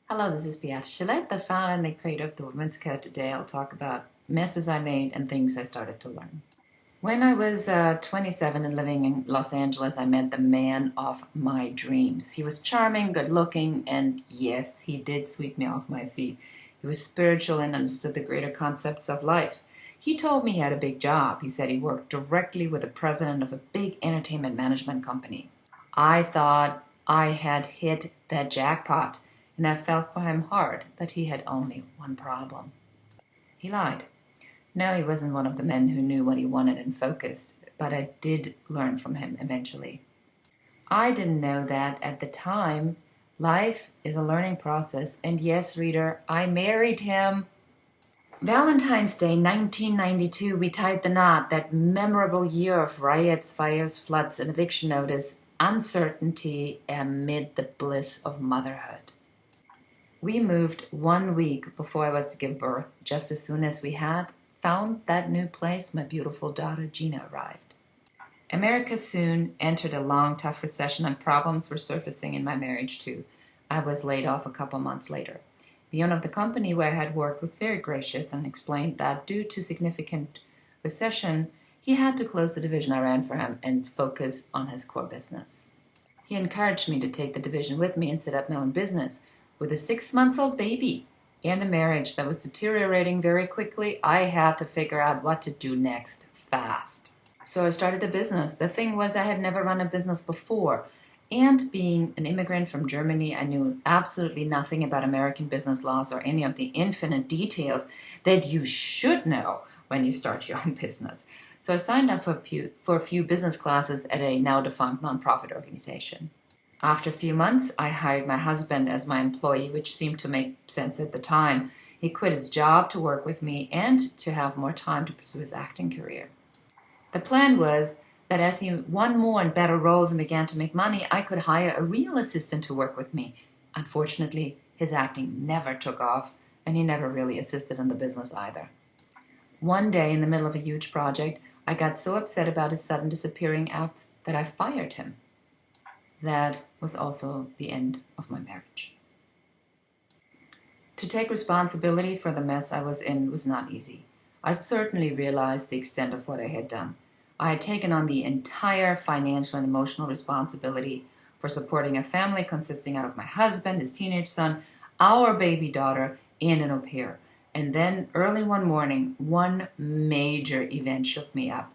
Hello, this is Beatrice Gillette, the founder and the creator of the Women's Code. Today I'll talk about messes I made and things I started to learn. When I was 27 and living in Los Angeles, I met the man of my dreams. He was charming, good looking, and yes, he did sweep me off my feet. He was spiritual and understood the greater concepts of life. He told me he had a big job. He said he worked directly with the president of a big entertainment management company. I thought I had hit the jackpot, and I felt for him hard that he had only one problem. He lied. No, he wasn't one of the men who knew what he wanted and focused, but I did learn from him eventually. I didn't know that at the time. Life is a learning process, and yes, reader, I married him. Valentine's Day 1992, we tied the knot, that memorable year of riots, fires, floods, and eviction notice, uncertainty amid the bliss of motherhood. We moved 1 week before I was to give birth. Just as soon as we had found that new place, my beautiful daughter Gina arrived. America soon entered a long, tough recession, and problems were surfacing in my marriage too. I was laid off a couple months later. The owner of the company where I had worked was very gracious and explained that due to significant recession, he had to close the division I ran for him and focus on his core business. He encouraged me to take the division with me and set up my own business. With a 6-month-old baby and a marriage that was deteriorating very quickly, I had to figure out what to do next fast. So I started a business. The thing was, I had never run a business before. And being an immigrant from Germany, I knew absolutely nothing about American business laws or any of the infinite details that you should know when you start your own business. So I signed up for a few business classes at a now defunct nonprofit organization. After a few months, I hired my husband as my employee, which seemed to make sense at the time. He quit his job to work with me and to have more time to pursue his acting career. The plan was that as he won more and better roles and began to make money, I could hire a real assistant to work with me. Unfortunately, his acting never took off, and he never really assisted in the business either. One day, in the middle of a huge project, I got so upset about his sudden disappearing acts that I fired him. That was also the end of my marriage. To take responsibility for the mess I was in was not easy. I certainly realized the extent of what I had done. I had taken on the entire financial and emotional responsibility for supporting a family consisting out of my husband, his teenage son, our baby daughter, and an au pair. And then early one morning, one major event shook me up.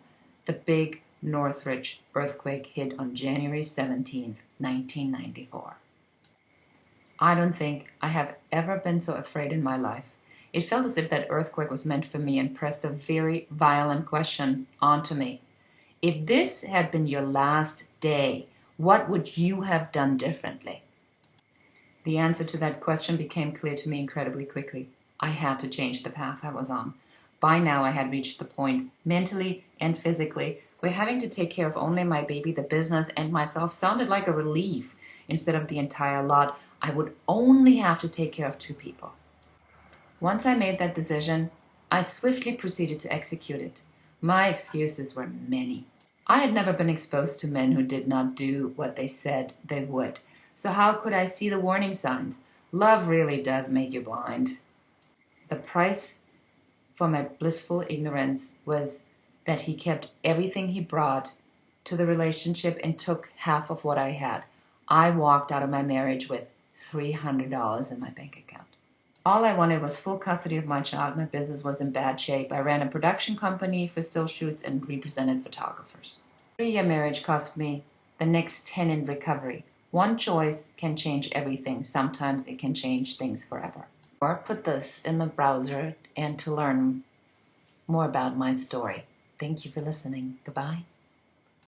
The big Northridge earthquake hit on January 17th, 1994. I don't think I have ever been so afraid in my life. It felt as if that earthquake was meant for me and pressed a very violent question onto me. If this had been your last day, what would you have done differently? The answer to that question became clear to me incredibly quickly. I had to change the path I was on. By now, I had reached the point, mentally and physically, where having to take care of only my baby, the business, and myself sounded like a relief. Instead of the entire lot, I would only have to take care of 2 people. Once I made that decision, I swiftly proceeded to execute it. My excuses were many. I had never been exposed to men who did not do what they said they would. So how could I see the warning signs? Love really does make you blind. The price for my blissful ignorance was that he kept everything he brought to the relationship and took half of what I had. I walked out of my marriage with $300 in my bank account. All I wanted was full custody of my child. My business was in bad shape. I ran a production company for still shoots and represented photographers. A 3-year marriage cost me the next 10 in recovery. One choice can change everything. Sometimes it can change things forever. Or put this in the browser and to learn more about my story. Thank you for listening. Goodbye.